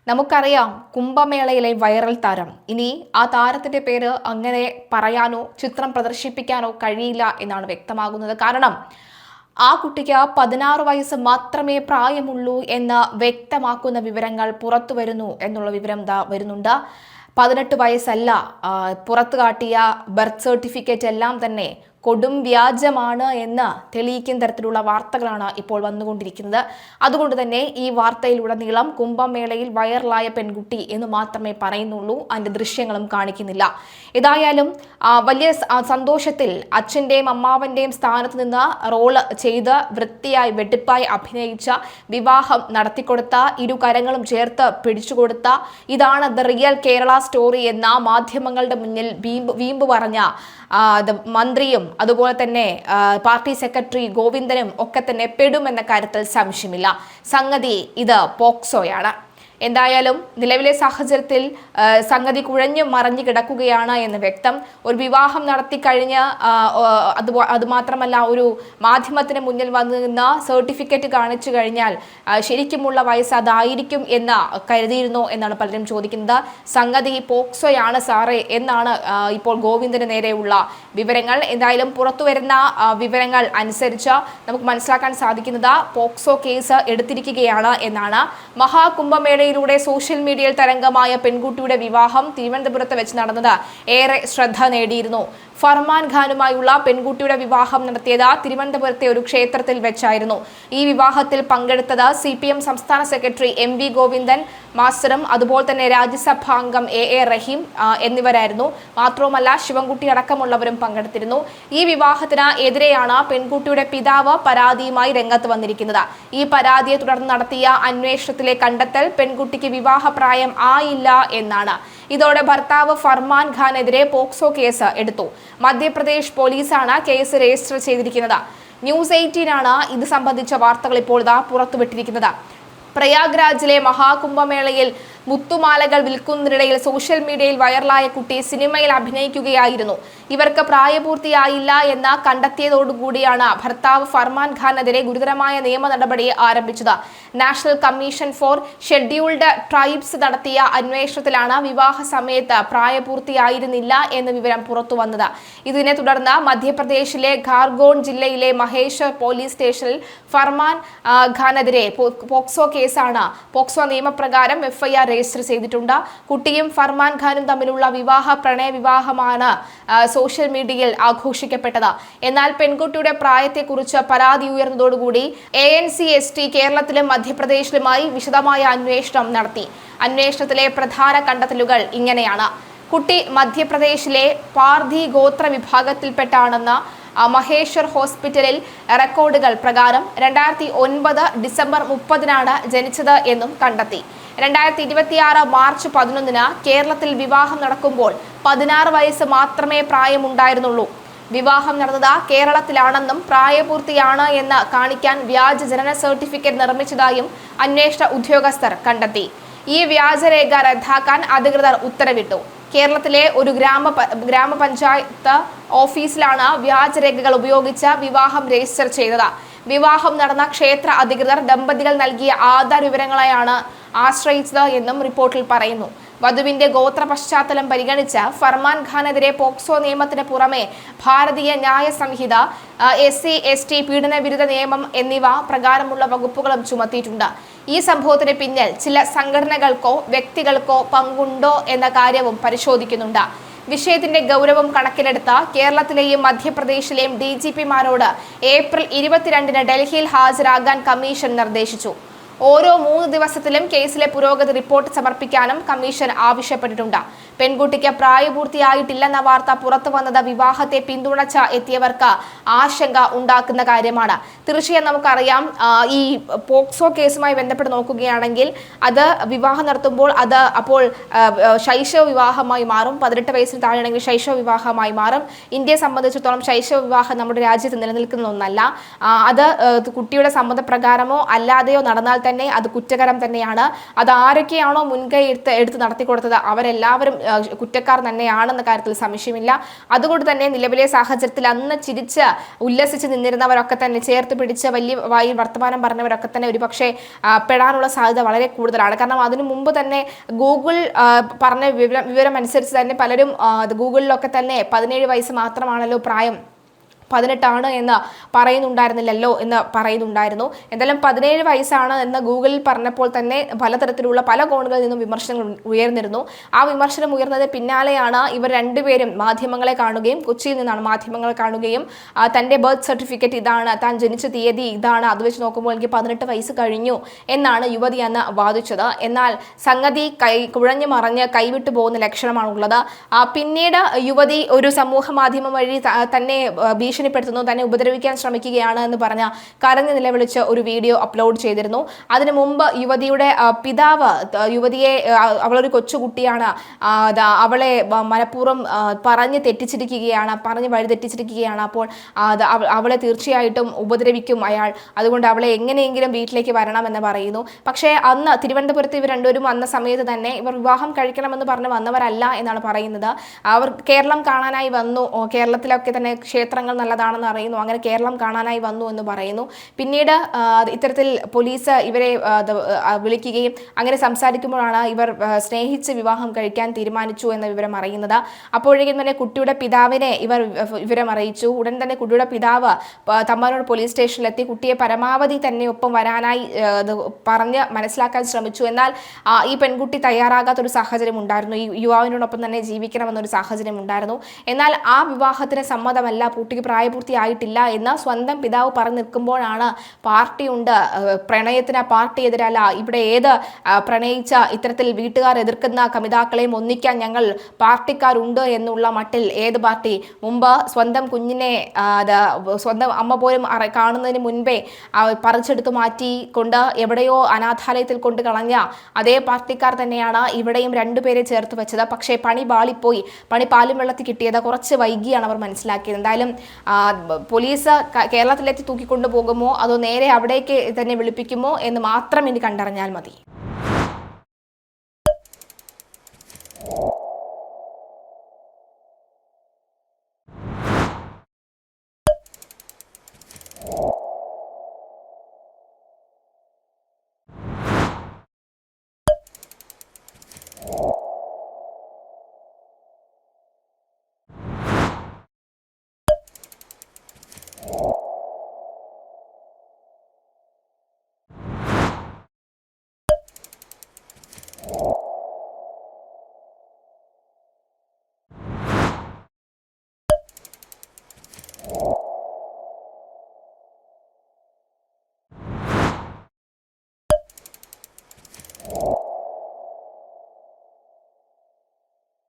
നമുക്കറിയാം കുംഭമേളയിലെ വൈറൽ താരം. ഇനി ആ താരത്തിന്റെ പേര് അങ്ങനെ പറയാനോ ചിത്രം പ്രദർശിപ്പിക്കാനോ കഴിയില്ല എന്നാണ് വ്യക്തമാകുന്നത്. കാരണം ആ കുട്ടിക്ക് 16 വയസ്സ് മാത്രമേ പ്രായമുള്ളൂ എന്ന് വ്യക്തമാക്കുന്ന വിവരങ്ങൾ പുറത്തു വരുന്നു എന്നുള്ള വിവരം വരുന്നുണ്ട്. 18 വയസ്സല്ല പുറത്തു കാട്ടിയ ബർത്ത് സർട്ടിഫിക്കറ്റ് എല്ലാം തന്നെ കൊടും വ്യാജമാണ് എന്ന് തെളിയിക്കുന്ന തരത്തിലുള്ള വാർത്തകളാണ് ഇപ്പോൾ വന്നുകൊണ്ടിരിക്കുന്നത്. അതുകൊണ്ട് തന്നെ ഈ വാർത്തയിലുടനീളം കുംഭമേളയിൽ വൈറലായ പെൺകുട്ടി എന്ന് മാത്രമേ പറയുന്നുള്ളൂ, അതിന്റെ ദൃശ്യങ്ങളും കാണിക്കുന്നില്ല. ഏതായാലും വലിയ സന്തോഷത്തിൽ അച്ഛൻ്റെയും അമ്മാവന്റെയും സ്ഥാനത്ത് നിന്ന് റോള് ചെയ്ത് വൃത്തിയായി വെട്ടിപ്പായി അഭിനയിച്ച, വിവാഹം നടത്തിക്കൊടുത്ത, ഇരു കരങ്ങളും ചേർത്ത് പിടിച്ചുകൊടുത്ത, ഇതാണ് ദ റിയൽ കേരള സ്റ്റോറി എന്ന മാധ്യമങ്ങളുടെ മുന്നിൽ വീമ്പ് പറഞ്ഞ മന്ത്രിയും അതുപോലെ തന്നെ പാർട്ടി സെക്രട്ടറി ഗോവിന്ദനും ഒക്കെ തന്നെ പെടുമെന്ന കാര്യത്തിൽ സംശയമില്ല. സംഗതി ഇത് പോക്സോയാണ്. എന്തായാലും നിലവിലെ സാഹചര്യത്തിൽ സംഗതി കുഴഞ്ഞു മറിഞ്ഞു കിടക്കുകയാണ് എന്ന് വ്യക്തം. ഒരു വിവാഹം നടത്തി കഴിഞ്ഞ് അതുമാത്രമല്ല, ഒരു മാധ്യമത്തിന് മുന്നിൽ വന്നു നിന്ന് സർട്ടിഫിക്കറ്റ് കാണിച്ചു കഴിഞ്ഞാൽ ശരിക്കുമുള്ള വയസ്സ് അതായിരിക്കും എന്ന് കരുതിയിരുന്നോ എന്നാണ് പലരും ചോദിക്കുന്നത്. സംഗതി പോക്സോയാണ് സാറേ എന്നാണ് ഇപ്പോൾ ഗോവിന്ദന് നേരെയുള്ള വിവരങ്ങൾ. എന്തായാലും പുറത്തു വരുന്ന വിവരങ്ങൾ അനുസരിച്ച് നമുക്ക് മനസ്സിലാക്കാൻ സാധിക്കുന്നത് പോക്സോ കേസ് എടുത്തിരിക്കുകയാണ് എന്നാണ്. മഹാകുംഭമേള സോഷ്യൽ മീഡിയയിൽ തരംഗമായ പെൺകുട്ടിയുടെ വിവാഹം തിരുവനന്തപുരത്ത് വെച്ച് നടന്നത് ഏറെ ശ്രദ്ധ നേടിയിരുന്നു. ഫർമാൻ ഖാനുമായുള്ള പെൺകുട്ടിയുടെ വിവാഹം നടത്തിയത് തിരുവനന്തപുരത്തെ ഒരു ക്ഷേത്രത്തിൽ വെച്ചായിരുന്നു. ഈ വിവാഹത്തിൽ പങ്കെടുത്തത് CPM സംസ്ഥാന സെക്രട്ടറി MV ഗോവിന്ദൻ മാസ്റ്ററും അതുപോലെ തന്നെ രാജ്യസഭാംഗം AA റഹീം എന്നിവരായിരുന്നു. മാത്രവുമല്ല, ശിവൻകുട്ടി അടക്കമുള്ളവരും പങ്കെടുത്തിരുന്നു. ഈ വിവാഹത്തിന് എതിരെയാണ് പെൺകുട്ടിയുടെ പിതാവ് പരാതിയുമായി രംഗത്ത് വന്നിരിക്കുന്നത്. ഈ പരാതിയെ തുടർന്ന് നടത്തിയ അന്വേഷണത്തിലെ കണ്ടെത്തൽ പെൺകുട്ടിക്ക് വിവാഹപ്രായം ആയില്ല എന്നാണ്. ഇതോടെ ഭർത്താവ് ഫർമാൻ ഖാനെതിരെ പോക്സോ കേസ് എടുത്തു. മധ്യപ്രദേശ് പോലീസാണ് കേസ് രജിസ്റ്റർ ചെയ്തിരിക്കുന്നത്. News 18 ആണ് ഇത് സംബന്ധിച്ച വാർത്തകൾ ഇപ്പോൾ പുറത്തുവിട്ടിരിക്കുന്നത്. പ്രയാഗ്രാജിലെ മഹാകുംഭമേളയിൽ മുത്തുമാലകൾ വിൽക്കുന്നതിനിടയിൽ സോഷ്യൽ മീഡിയയിൽ വൈറലായ കുട്ടി സിനിമയിൽ അഭിനയിക്കുകയായിരുന്നു. ഇവർക്ക് പ്രായപൂർത്തിയായില്ല എന്ന് കണ്ടെത്തിയതോടുകൂടിയാണ് ഭർത്താവ് ഫർമാൻ ഖാനെതിരെ ഗുരുതരമായ നിയമ നടപടി ആരംഭിച്ചത്. National commission for scheduled tribes നടത്തിയ അന്വേഷണത്തിലാണ് വിവാഹ സമയത്ത് പ്രായപൂർത്തിയായിരുന്നില്ല എന്ന വിവരം പുറത്തു വന്നത്. ഇതിനെ തുടർന്ന് മധ്യപ്രദേശിലെ ഖാർഗോൺ ജില്ലയിലെ മഹേശ്വർ പോലീസ് സ്റ്റേഷനിൽ ഫർമാൻ ഖാനെതിരെ പോക്സോ കേസാണ്. പോക്സോ നിയമപ്രകാരം FIR രജിസ്റ്റർ ചെയ്തിട്ടുണ്ട്. കുട്ടിയും ഫർമാൻ ഖാനും തമ്മിലുള്ള പ്രണയ വിവാഹമാണ് സോഷ്യൽ മീഡിയയിൽ ആഘോഷിക്കപ്പെട്ടത്. എന്നാൽ പെൺകുട്ടിയുടെ പ്രായത്തെക്കുറിച്ച് പരാതി ഉയർന്നതോടുകൂടി ANCST കേരളത്തിലും മധ്യപ്രദേശിലുമായി വിശദമായ അന്വേഷണം നടത്തി. അന്വേഷണത്തിലെ പ്രധാന കണ്ടെത്തലുകൾ ഇങ്ങനെയാണ്. കുട്ടി മധ്യപ്രദേശിലെ പാർധി ഗോത്ര വിഭാഗത്തിൽപ്പെട്ടാണെന്ന് മഹേശ്വർ ഹോസ്പിറ്റലിൽ റെക്കോർഡുകൾ പ്രകാരം 2009 ഡിസംബർ 30-നാണ് ജനിച്ചത് എന്നും കണ്ടെത്തി. 2026 മാർച്ച് 11-ന് കേരളത്തിൽ വിവാഹം നടക്കുമ്പോൾ 16 വയസ്സ് മാത്രമേ പ്രായമുണ്ടായിരുന്നുള്ളൂ. വിവാഹം നടന്നത് കേരളത്തിലാണെന്നും പ്രായപൂർത്തിയാണ് എന്ന് കാണിക്കാൻ വ്യാജ ജനന സർട്ടിഫിക്കറ്റ് നിർമ്മിച്ചതായും അന്വേഷണ ഉദ്യോഗസ്ഥർ കണ്ടെത്തി. ഈ വ്യാജരേഖ റദ്ദാക്കാൻ അധികൃതർ ഉത്തരവിട്ടു. കേരളത്തിലെ ഒരു ഗ്രാമപഞ്ചായത്ത് ഓഫീസിലാണ് വ്യാജരേഖകൾ ഉപയോഗിച്ച് വിവാഹം രജിസ്റ്റർ ചെയ്തത്. വിവാഹം നടന്ന ക്ഷേത്ര അധികൃതർ ദമ്പതികൾ നൽകിയ ആധാർ വിവരങ്ങളെയാണ് ആശ്രയിച്ചത് എന്നും റിപ്പോർട്ടിൽ പറയുന്നു. വധുവിന്റെ ഗോത്ര പശ്ചാത്തലം പരിഗണിച്ച് ഫർമാൻ ഖാനെതിരെ പോക്സോ നിയമത്തിന് പുറമെ ഭാരതീയ ന്യായ സംഹിത, SC/ST പീഡന വിരുദ്ധ നിയമം എന്നിവ പ്രകാരമുള്ള വകുപ്പുകളും ചുമത്തിയിട്ടുണ്ട്. ഈ സംഭവത്തിന് പിന്നിൽ ചില സംഘടനകൾക്കോ വ്യക്തികൾക്കോ പങ്കുണ്ടോ എന്ന കാര്യവും പരിശോധിക്കുന്നുണ്ട്. വിഷയത്തിന്റെ ഗൗരവം കണക്കിലെടുത്ത കേരളത്തിലെയും മധ്യപ്രദേശിലെയും DGPമാരോട് ഏപ്രിൽ 22-ന് ഡൽഹിയിൽ ഹാജരാകാൻ കമ്മീഷൻ നിർദ്ദേശിച്ചു. ഓരോ 3 ദിവസത്തിലും കേസിലെ പുരോഗതി റിപ്പോർട്ട് സമർപ്പിക്കാനും കമ്മീഷൻ ആവശ്യപ്പെട്ടിട്ടുണ്ട്. പെൺകുട്ടിക്ക് പ്രായപൂർത്തിയായിട്ടില്ലെന്ന വാർത്ത പുറത്തു വന്നത് വിവാഹത്തെ പിന്തുണച്ച എത്തിയവർക്ക് ആശങ്ക ഉണ്ടാക്കുന്ന കാര്യമാണ്. തീർച്ചയായും നമുക്കറിയാം, ഈ പോക്സോ കേസുമായി ബന്ധപ്പെട്ട് നോക്കുകയാണെങ്കിൽ അത് വിവാഹം നടത്തുമ്പോൾ അത് അപ്പോൾ ശൈശവ വിവാഹമായി മാറും. 18 വയസ്സിന് താഴെയാണെങ്കിൽ ശൈശവ വിവാഹമായി മാറും. ഇന്ത്യയെ സംബന്ധിച്ചിടത്തോളം ശൈശവ വിവാഹം നമ്മുടെ രാജ്യത്ത് നിലനിൽക്കുന്ന ഒന്നല്ല. അത് കുട്ടിയുടെ സമ്മതപ്രകാരമോ അല്ലാതെയോ നടന്നാൽ തന്നെ അത് കുറ്റകരം തന്നെയാണ്. അത് ആരൊക്കെയാണോ മുൻകൈ എടുത്ത് നടത്തിക്കൊടുത്തത് അവരെല്ലാവരും കുറ്റക്കാർ തന്നെയാണെന്ന കാര്യത്തിൽ സംശയമില്ല. അതുകൊണ്ട് തന്നെ നിലവിലെ സാഹചര്യത്തിൽ അന്ന് ചിരിച്ച് ഉല്ലസിച്ച് നിന്നിരുന്നവരൊക്കെ തന്നെ ചേർത്ത് പിടിച്ച് വലിയ വായിൽ വർത്തമാനം പറഞ്ഞവരൊക്കെ തന്നെ ഒരുപക്ഷെ പെടാനുള്ള സാധ്യത വളരെ കൂടുതലാണ്. കാരണം അതിനു മുമ്പ് തന്നെ ഗൂഗിൾ പറഞ്ഞ വിവരം അനുസരിച്ച് തന്നെ പലരും ഗൂഗിളിലൊക്കെ തന്നെ 17 വയസ്സ് മാത്രമാണല്ലോ പ്രായം, 18 എന്ന് പറയുന്നുണ്ടായിരുന്നില്ലല്ലോ എന്ന് പറയുന്നുണ്ടായിരുന്നു. എന്തായാലും 17 വയസ്സാണ് എന്ന് ഗൂഗിളിൽ പറഞ്ഞപ്പോൾ തന്നെ പലതരത്തിലുള്ള പല കോണുകളിൽ നിന്നും വിമർശനങ്ങൾ ഉയർന്നിരുന്നു. ആ വിമർശനം ഉയർന്നത് പിന്നാലെയാണ് ഇവർ രണ്ടുപേരും മാധ്യമങ്ങളെ കാണുകയും, കൊച്ചിയിൽ നിന്നാണ് മാധ്യമങ്ങളെ കാണുകയും തൻ്റെ ബർത്ത് സർട്ടിഫിക്കറ്റ് ഇതാണ്, താൻ ജനിച്ച തീയതി ഇതാണ്, അത് വെച്ച് നോക്കുമ്പോൾ എനിക്ക് 18 വയസ്സ് കഴിഞ്ഞു എന്നാണ് യുവതി അന്ന് വാദിച്ചത്. എന്നാൽ സംഗതി കുഴഞ്ഞു മറിഞ്ഞ് കൈവിട്ടു പോകുന്ന ലക്ഷണമാണുള്ളത്. പിന്നീട് യുവതി ഒരു സമൂഹ മാധ്യമം വഴി തന്നെ ഭീഷണിപ്പെടുത്തുന്നു, തന്നെ ഉപദ്രവിക്കാൻ ശ്രമിക്കുകയാണ് എന്ന് പറഞ്ഞ കരഞ്ഞു നിലവിളിച്ച് ഒരു വീഡിയോ അപ്ലോഡ് ചെയ്തിരുന്നു. അതിനു മുമ്പ് യുവതിയുടെ പിതാവ് യുവതിയെ, അവളൊരു കൊച്ചുകുട്ടിയാണ്, അവളെ മനഃപൂർവ്വം പറഞ്ഞ് തെറ്റിച്ചിരിക്കുകയാണ്, പറഞ്ഞ് വഴി തെറ്റിച്ചിരിക്കുകയാണ്, അപ്പോൾ അവളെ തീർച്ചയായിട്ടും ഉപദ്രവിക്കും അയാൾ, അതുകൊണ്ട് അവളെ എങ്ങനെയെങ്കിലും വീട്ടിലേക്ക് വരണമെന്ന് പറയുന്നു. പക്ഷേ അന്ന് തിരുവനന്തപുരത്ത് ഇവർ രണ്ടുപേരും വന്ന സമയത്ത് തന്നെ ഇവർ വിവാഹം കഴിക്കണമെന്ന് പറഞ്ഞ് വന്നവരല്ല എന്നാണ് പറയുന്നത്. അവർ കേരളം കാണാനായി വന്നു, കേരളത്തിലൊക്കെ തന്നെ ക്ഷേത്രങ്ങൾ നല്ലതാണെന്ന് അറിയുന്നു, അങ്ങനെ കേരളം കാണാനായി വന്നു എന്ന് പറയുന്നു. പിന്നീട് ഇത്തരത്തിൽ പോലീസ് ഇവരെ വിളിക്കുകയും അങ്ങനെ സംസാരിക്കുമ്പോഴാണ് ഇവർ സ്നേഹിച്ച് വിവാഹം കഴിക്കാൻ തീരുമാനിച്ചു എന്ന വിവരം അറിയുന്നത്. അപ്പോഴേക്കും തന്നെ കുട്ടിയുടെ പിതാവിനെ ഇവർ വിവരം അറിയിച്ചു. ഉടൻ തന്നെ കുട്ടിയുടെ പിതാവ് തമ്പാനൂർ പോലീസ് സ്റ്റേഷനിലെത്തി കുട്ടിയെ പരമാവധി തന്നെ ഒപ്പം വരാനായി പറഞ്ഞ് മനസ്സിലാക്കാൻ ശ്രമിച്ചു. എന്നാൽ ഈ പെൺകുട്ടി തയ്യാറാകാത്തൊരു സാഹചര്യം ഉണ്ടായിരുന്നു. ഈ യുവാവിനോടൊപ്പം തന്നെ ജീവിക്കണമെന്നൊരു സാഹചര്യം ഉണ്ടായിരുന്നു. എന്നാൽ ആ വിവാഹത്തിന് സമ്മതമല്ല, കുട്ടിക്ക് പ്രായപൂർത്തിയായിട്ടില്ല എന്ന് സ്വന്തം പിതാവ് പറഞ്ഞു നിൽക്കുമ്പോഴാണ് പാർട്ടിയുണ്ട്, പ്രണയത്തിന് പാർട്ടി എതിരല്ല, ഇവിടെ ഏത് പ്രണയിച്ച ഇത്തരത്തിൽ വീട്ടുകാർ എതിർക്കുന്ന കമിതാക്കളെയും ഒന്നിക്കാൻ ഞങ്ങൾ പാർട്ടിക്കാരുണ്ട് എന്നുള്ള മട്ടിൽ ഏത് പാർട്ടി, മുമ്പ് സ്വന്തം കുഞ്ഞിനെ സ്വന്തം അമ്മ പോലും കാണുന്നതിന് മുൻപേ പറിച്ചെടുത്തു മാറ്റിക്കൊണ്ട് എവിടെയോ അനാഥാലയത്തിൽ കൊണ്ട് കളഞ്ഞ അതേ പാർട്ടിക്കാർ തന്നെയാണ് ഇവിടെയും രണ്ടുപേരെ ചേർത്ത് വെച്ചത്. പക്ഷേ പണി പാളിപ്പോയി, പണി പാലും വെള്ളത്തിൽ കിട്ടിയത് കുറച്ച് വൈകിയാണ് അവർ മനസ്സിലാക്കിയത്. എന്തായാലും പോലീസ് കേരളത്തിലെത്തി തൂക്കിക്കൊണ്ടു പോകുമോ അതോ നേരെ അവിടേക്ക് തന്നെ വിളിപ്പിക്കുമോ എന്ന് മാത്രം ഇനി കണ്ടറിഞ്ഞാൽ മതി.